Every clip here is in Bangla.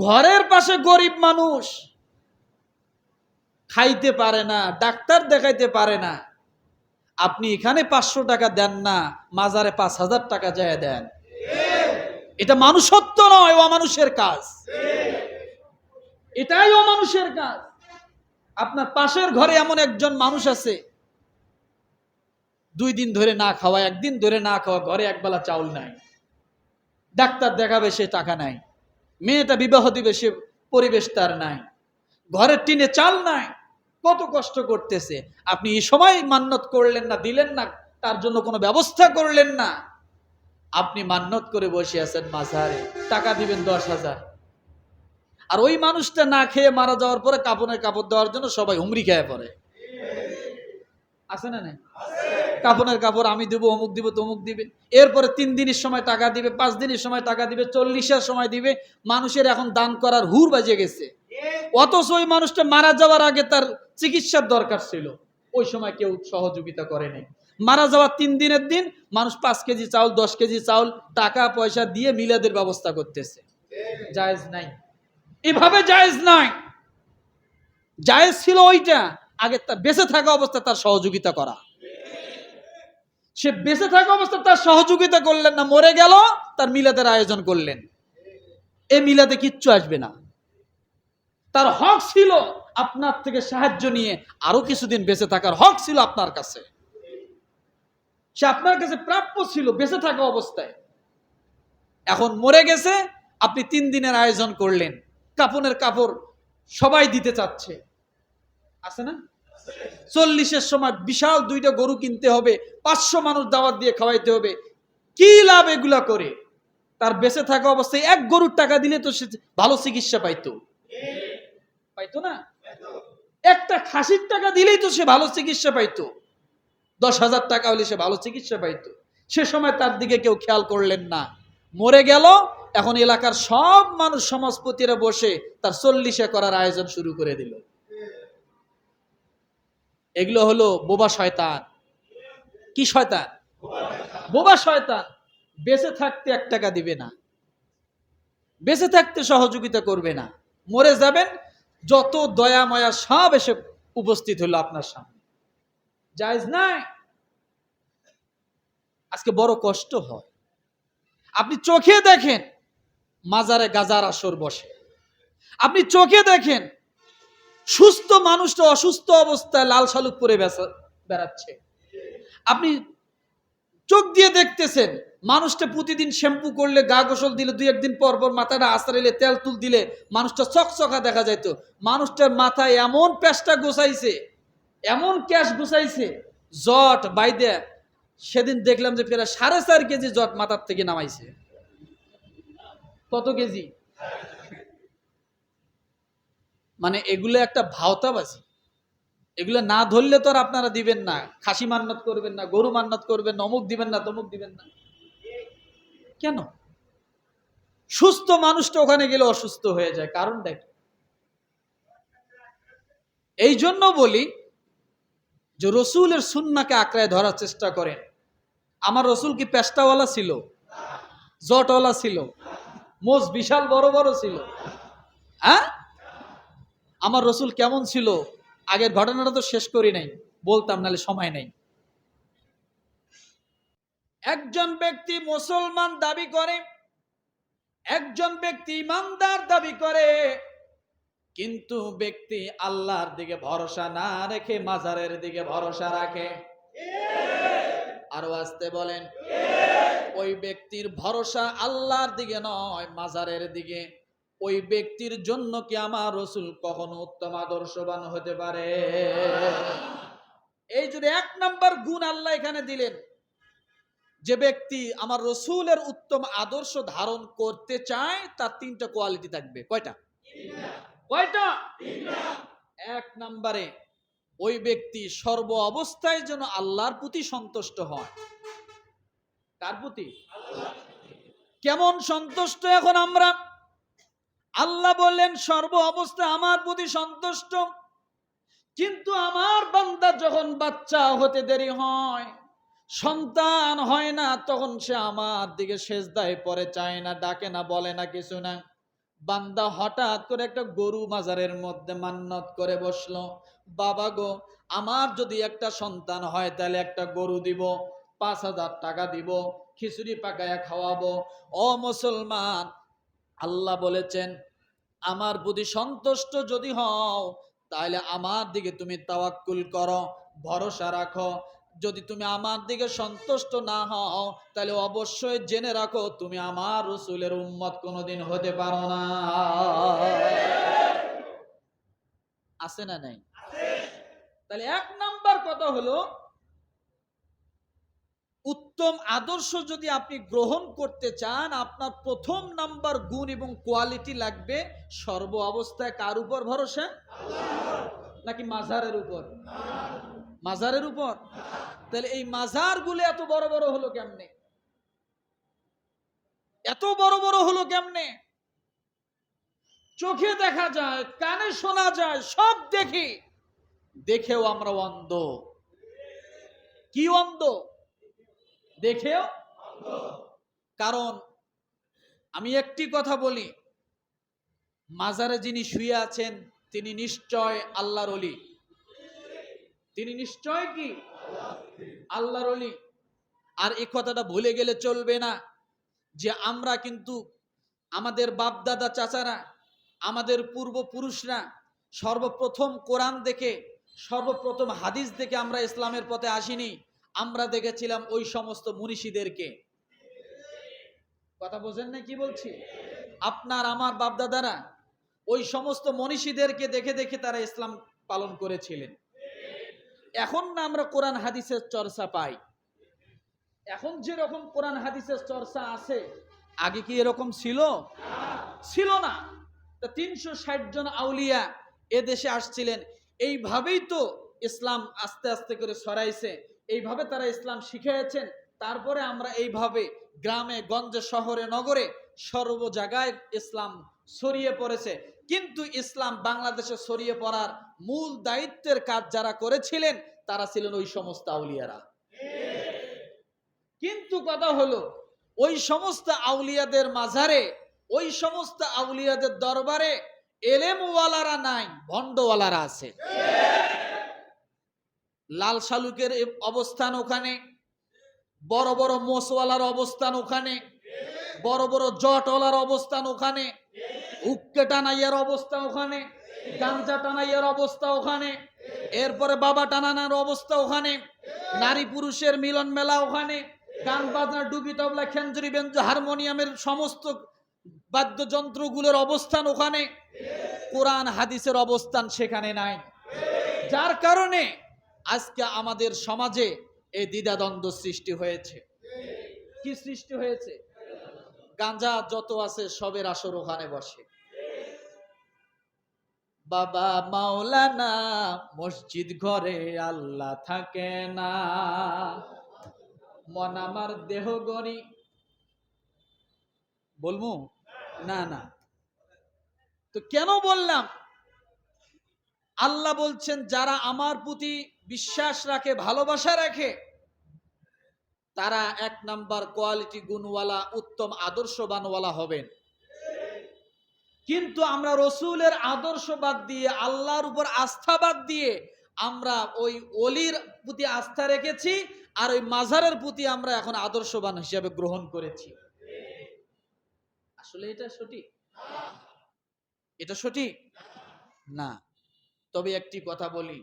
ঘরের পাশে গরিব মানুষ খাইতে পারে না, ডাক্তার দেখাইতে পারে না, আপনি এখানে 500 টাকা দেন না, মাজারে 5,000 টাকা যায় দেন। এটা মানুষত্ব নয়, অমানুষের কাজ। এটাই অমানুষের কাজ। আপনার পাশের ঘরে এমন একজন মানুষ আছে 2 দিন ধরে না খাওয়া, 1 দিন ধরে না খাওয়া, ঘরে একবেলা চাউল নাই, ডাক্তার দেখাবে সে টাকা নাই, মেয়েটা বিবাহ দিবে সে পরিবেশ তার নাই, ঘরের টিনে চাল নাই, কত কষ্ট করতেছে। আপনি এই সময় মান্নত করলেন না, দিলেন না, তার জন্য কোনো ব্যবস্থা করলেন না। আপনি মান্নত করে বসে আছেন মাজারে, টাকা দিবেন 10,000, আর ওই মানুষটা না খেয়ে মারা যাওয়ার পরে কাপড়ের কাপড় দেওয়ার জন্য সবাই হুমড়ি খেয়ে পড়ে। আছে না? কাপড়ের কাপড় আমি দিব, অমুক দিব, তমুক দিবে, এরপরে 3 দিনের সময় টাকা দিবে, 5 দিনের সময় টাকা দিবে, 40-এর সময় দিবে। মানুষের এখন দান করার হুর বাজে গেছে, অথচ ওই মানুষটা মারা যাওয়ার আগে তার চিকিৎসার দরকার ছিল, ওই সময় কেউ সহযোগিতা করে নাই। মারা যাওয়ার 3 দিনের দিন মানুষ 5 কেজি চাউল, 10 কেজি চাউল টাকা পয়সা দিয়ে মিলাদের ব্যবস্থা করতেছে। জায়েজ নাই, এভাবে জায়েজ নাই। জায়েজ ছিল ওইটা, আগে তার বেঁচে থাকা অবস্থা তার সহযোগিতা করা। সে বেঁচে থাকা অবস্থা তার সহযোগিতা করলেন না, মরে গেল, তার মিলাদের আয়োজন করলেন। এই মিলাদে কিচ্ছু আসবে না। তার হক ছিল আপনার থেকে সাহায্য নিয়ে আরো কিছুদিন বেঁচে থাকার হক ছিল আপনার কাছে, সে আপনার কাছে প্রাপ্য ছিল বেঁচে থাকা অবস্থায়। এখন মরে গেছে, আপনি 3 দিনের আয়োজন করলেন, কাপনের কাপড় সবাই দিতে চাচ্ছে, আছে না? 40-এর সময় বিশাল 2টা গরু কিনতে হবে, 500 মানুষ দাওয়াত দিয়ে খাওয়াইতে হবে। কি লাভ এগুলা করে? তার বেঁচে থাকা অবস্থায় 1 গরুর টাকা দিলে তো সে ভালো চিকিৎসা পাইতো, পাইতো না? একটা খাসির টাকা দিলেই তো সে ভালো চিকিৎসা পাইতো, 10,000 টাকা হলে সে ভালো চিকিৎসা পাইতো। সে সময় তার দিকে কেউ খেয়াল করলেন না, মরে গেল। এখন এলাকার সব মানুষ, সমাজপতিরা বসে তার 40-এ করার আয়োজন শুরু করে দিল। এগুলো হলো বোবা শয়তান। কি শয়তান? বোবা শয়তান। বেঁচে থাকতে 1 টাকা দিবে না, বেঁচে থাকতে সহযোগিতা করবে না, মরে যাবেন, যত দয়া মায়া সব এসে উপস্থিত হলো আপনার সামনে। জায়েজ নাই। আজকে বড় কষ্ট হয়, আপনি চোখে দেখেন মাজারে গাজার আসর বসে, আপনি চোখে দেখেন সুস্থ মানুষটা অসুস্থ অবস্থায় লাল শালুক পরে বেড়াচ্ছে, আপনি চোখ দিয়ে দেখতেছেন মানুষটা প্রতিদিন শ্যাম্পু করলে, গা গোসল দিলে, 2-1 দিন পর পর মাথাটা আছড়াইলে, তেল তুল দিলে মানুষটা চকচকা দেখা যাইত। মানুষটার মাথায় এমন পেস্টা গোছাইছে, এমন ক্যাশ গোছাইছে, জট বাইদে সেদিন দেখলাম যে প্রায় 4.5 কেজি জট মাথার থেকে নামাইছে। কত কেজি? মানে এগুলো একটা ভাওতাবাজি। এগুলো না ধরলে তো আর আপনারা দিবেন না, খাসি মান্নত করবেন না, গরু মান্নত করবেন না, অমুক দিবেন না, তমুক দিবেন না। কেন? সুস্থ মানুষটা ওখানে গেলে অসুস্থ হয়ে যায়, কারণ দেখ। এই জন্য বলি যে রসুলের সুন্নাহকে আঁকড়ায় ধরার চেষ্টা করেন। আমার রসুল কি পেস্টাওয়ালা ছিল? জটওয়ালা ছিল? মোজ বিশাল বড় বড় ছিল? হ্যাঁ? আমার রসুল কেমন ছিল? আগের ঘটনাটা তো শেষ করি নাই, বলতাম নাহলে সময় নেই। একজন ব্যক্তি মুসলমান দাবি করে, একজন ব্যক্তি ইমানদার দাবি করে, কিন্তু ব্যক্তি আল্লাহর দিকে ভরসা না রেখে মাজারের দিকে ভরসা রাখে। আরো আসতে বলেন। ওই ব্যক্তির ভরসা আল্লাহর দিকে নয়, মাজারের দিকে। ওই ব্যক্তির জন্য কি আমার রসুল কখনো উত্তম আদর্শবান হতে পারে? এই যদি 1 নাম্বার গুণ আল্লাহ এখানে দিলেন, যে ব্যক্তি আমার রসুলের উত্তম আদর্শ ধারণ করতে চায় তার 3টা কোয়ালিটি থাকবে। কয়টা? কয়টা? 1 নম্বরে ওই ব্যক্তি সর্ব অবস্থায় যেন আল্লাহর প্রতি সন্তুষ্ট হয়। কার প্রতি? কেমন সন্তুষ্ট? এখন আমরা, আল্লাহ বললেন সর্ব অবস্থায় আমার প্রতি সন্তুষ্ট, কিন্তু আমার বান্দা যখন বাচ্চা হতে দেরি হয়, সন্তান হয় না, তখন সে আমার দিকে সেজদায় পড়ে, চায় না, ডাকে না, বলে না, কিছু না। বান্দা হঠাৎ করে একটা গরু মাজারের মধ্যে মান্নত করে বসলো, বাবা গো, আমার যদি একটা সন্তান হয় তাহলে একটা গরু দিব, 5,000 টাকা দিব, খিচুড়ি পাকায়া খাওয়াবো। ও মুসলমান, আল্লাহ বলেছেন আমার প্রতি সন্তুষ্ট যদি হও তাহলে আমার দিকে তুমি তাওয়াক্কুল করো, ভরসা রাখো। যদি তুমি আমার দিকে সন্তুষ্ট না হও তাহলে অবশ্যই জেনে রাখো তুমি আমার রাসূলের উম্মত কোনোদিন হতে পারো না। আছে না নাই? তাহলে এক নাম্বার কথা হলো, উত্তম আদর্শ যদি আপনি গ্রহণ করতে চান, আপনার প্রথম নাম্বার গুণ এবং কোয়ালিটি লাগবে সর্ব অবস্থায় কার উপর ভরসা? নাকি মাজারের উপর? মাজারের উপর। তাহলে এই মাজারগুলো এত বড় বড় হলো কেমনে? এত বড় বড় হলো কেমনে? চোখে দেখা যায়, কানে শোনা যায়, সব দেখি, দেখেও আমরা অন্ধ। কি অন্ধ? দেখেও। কারণ আমি একটি কথা বলি, মাজারে যিনি শুয়ে আছেন তিনি নিশ্চয় আল্লাহর ওলি। তিনি নিশ্চয় কি? আল্লাহর ওলি। আর এই কথাটা ভুলে গেলে চলবে না যে আমরা কিন্তু আমাদের বাপ দাদা চাচারা, আমাদের পূর্বপুরুষরা সর্বপ্রথম কোরআন দেখে, সর্বপ্রথম হাদিস দেখে আমরা ইসলামের পথে আসিনি। আমরা দেখেছিলাম ওই সমস্ত মুনিশিদেরকে। কথা বোঝেন না কি বলছি? আপনার আমার বাপ দাদারা ওই সমস্ত মনীষীদেরকে দেখে দেখে তারা ইসলাম পালন করেছিলেন। এখন না আমরা কোরআন হাদিসের চর্চা পাই, এখন যেরকম কোরআন হাদিসের চর্চা আছে, আগে কি এরকম ছিল? ছিল না। 360 জন আউলিয়া এ দেশে আসছিলেন, এইভাবেই তো ইসলাম আস্তে আস্তে করে ছড়াইছে, এইভাবে তারা ইসলাম শিখিয়েছেন। তারপরে আমরা এইভাবে গ্রামে গঞ্জে শহরে নগরে সর্ব জায়গায় ইসলাম ছড়িয়ে পড়েছে। কিন্তু ইসলাম বাংলাদেশে ছড়িয়ে পড়ার মূল দায়িত্বের কাজ যারা করেছিলেন তারা ছিলেন ওই সমস্ত আউলিয়ারা। কিন্তু কথা হলো, ওই সমস্ত আউলিয়াদের মাঝারে, ওই সমস্ত আউলিয়াদের দরবারে এলেমওয়ালারা নাই, ভণ্ডওয়ালারা আছে। লাল শালুকের অবস্থান ওখানে, বড় বড় মোষওয়ালার অবস্থান ওখানে, বড় বড় জটওয়ালার অবস্থান ওখানে, হুক্কে টানাইয়ার অবস্থা ওখানে, গাঞ্জা টানাইয়ার অবস্থা ওখানে, এরপরে বাবা টানানোর অবস্থা ওখানে, নারী পুরুষের মিলন মেলা ওখানে, গান বাজনা, ডুগি, তবলা, খেঞ্জুরি, বেঞ্জো, হারমোনিয়ামের সমস্ত বাদ্যযন্ত্রগুলোর অবস্থান ওখানে। কোরআন হাদিসের অবস্থান সেখানে নাই। যার কারণে আজকে আমাদের সমাজে এই দ্বিধাদ্বন্দ্ব সৃষ্টি হয়েছে। কি সৃষ্টি হয়েছে? গাঁজা যত আছে সবের আসর ওখানে বসে। বাবা মাওলানা মসজিদ ঘরে আল্লাহ থাকে না, মন আমার দেহ গড়ি। বলবো না? না। তো কেন বললাম? আল্লাহ বলছেন যারা আমার প্রতি বিশ্বাস রাখে, ভালোবাসা রাখে, তারা 1 নাম্বার কোয়ালিটি গুণওয়ালা, উত্তম আদর্শবানওয়ালা হবেন। কিন্তু আমরা রসুলের আদর্শ বাদ দিয়ে, আল্লাহর উপর আস্থা বাদ দিয়ে আমরা ওই ওলির প্রতি আস্থা রেখেছি, আর ওই মাজারের প্রতি আমরা এখন আদর্শবান হিসেবে গ্রহণ করেছি। আসলে এটা সঠিক? এটা সঠিক না। তবে একটি কথা বলি,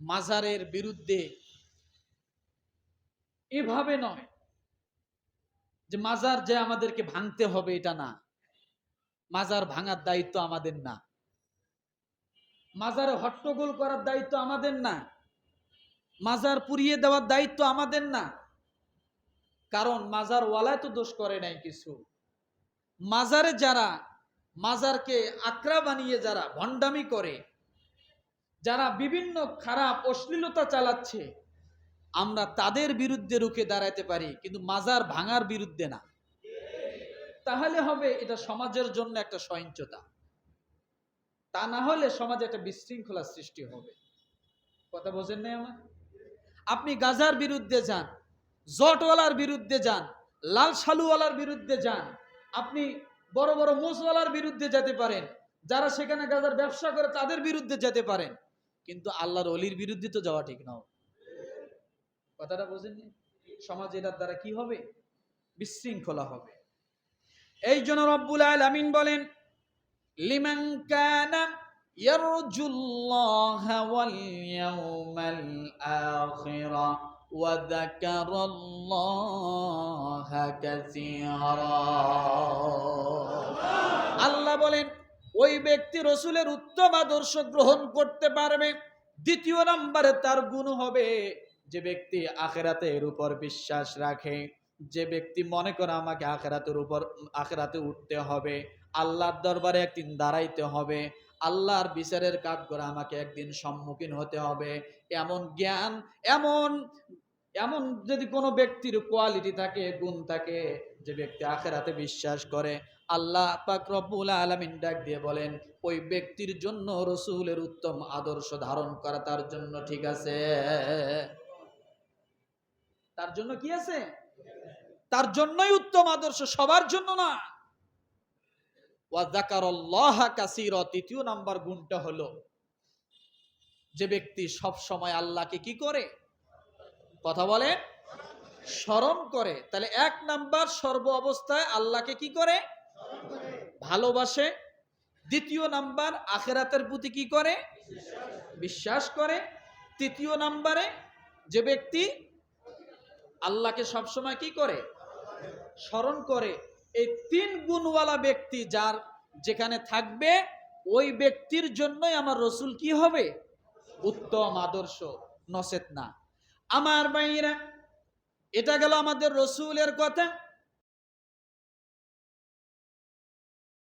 মাজারের বিরুদ্ধে এভাবে নয় যে মাজার যে আমাদেরকে ভাঙতে হবে, এটা না। মাজার ভাঙার দায়িত্ব আমাদের না, মাজারে হট্টগোল করার দায়িত্ব আমাদের না, মাজার পুড়িয়ে দেওয়ার দায়িত্ব আমাদের না। কারণ মাজার ওয়ালায় তো দোষ করে নাই কিছু। মাজারে যারা, মাজারকে আকড়া বানিয়ে যারা ভণ্ডামি করে, যারা বিভিন্ন খারাপ অশ্লীলতা চালাচ্ছে, আমরা তাদের বিরুদ্ধে রুখে দাঁড়াতে পারি, কিন্তু মাজার ভাঙার বিরুদ্ধে না। তাহলে হবে এটা সমাজের জন্য একটা সহিংসতা, তা না হলে সমাজে একটা বিশৃঙ্খলা সৃষ্টি হবে। কথা বোঝেন নাই আমার? আপনি গাজার বিরুদ্ধে যান, জটওয়ালার বিরুদ্ধে যান, লাল শালুওয়ালার বিরুদ্ধে যান, আপনি বড় বড় মোসওয়ালার বিরুদ্ধে যেতে পারেন, যারা সেখানে গাজার ব্যবসা করে তাদের বিরুদ্ধে যেতে পারেন, কিন্তু আল্লাহর ওলির বিরুদ্ধে তো যাওয়া ঠিক নয়। কথাটা বুঝেননি? সমাজ এটার দ্বারা কি হবে? বিশৃঙ্খলা হবে। এই জন্য রব্বুল আলামিন বলেন, লিমান কানা ইয়ারজুল্লাহা ওয়াল ইয়াউমাল আখিরা ওয়া যাকারাল্লাহা কাসীরা। আল্লাহ বলেন, ওই ব্যক্তি রাসূলের উত্তম আদর্শ গ্রহণ করতে পারবে। দ্বিতীয় নম্বরে তার গুণ হবে যে ব্যক্তি আখিরাতের উপর বিশ্বাস রাখে, যে ব্যক্তি মনে করে আমাকে আখিরাতে উঠতে হবে, আল্লাহর দরবারে একদিন দাঁড়াইতে হবে, আল্লাহর বিচারের কাঠগড়ায় আমাকে একদিন সম্মুখীন হতে হবে, এমন জ্ঞান, এমন এমন যদি কোনো ব্যক্তির কোয়ালিটি থাকে, গুণ থাকে, যে ব্যক্তি আখিরাতে বিশ্বাস করে, আল্লাহ পাক রব্বুল আলামিন ডাক দিয়ে বলেন, ওই ব্যক্তির জন্য রাসূলের উত্তম আদর্শ ধারণ করা তার জন্য ঠিক আছে। তার জন্য কি আছে? তার জন্যই উত্তম আদর্শ, সবার জন্য না। ওয়া যাকারাল্লাহা কাসীরা, তৃতীয় নাম্বার গুণটা হলো যে ব্যক্তি সব সময় আল্লাহকে কি করে? কথা বলে, স্মরণ করে। তাহলে এক নাম্বার, সর্ব অবস্থায় আল্লাহকে কি করে? ভালোবাসে। দ্বিতীয় নাম্বার, আখিরাতের প্রতি কি করে? বিশ্বাস করে। তৃতীয় নাম্বারে, যে ব্যক্তি আল্লাহকে সবসময় কি করে? স্মরণ করে। এই তিন গুণওয়ালা ব্যক্তি যার যেখানে থাকবে, ওই ব্যক্তির জন্যই আমার রাসূল কি হবে? উত্তম আদর্শ, নসেত না। আমার ভাইরা, এটা গেল আমাদের রাসূলের কথা।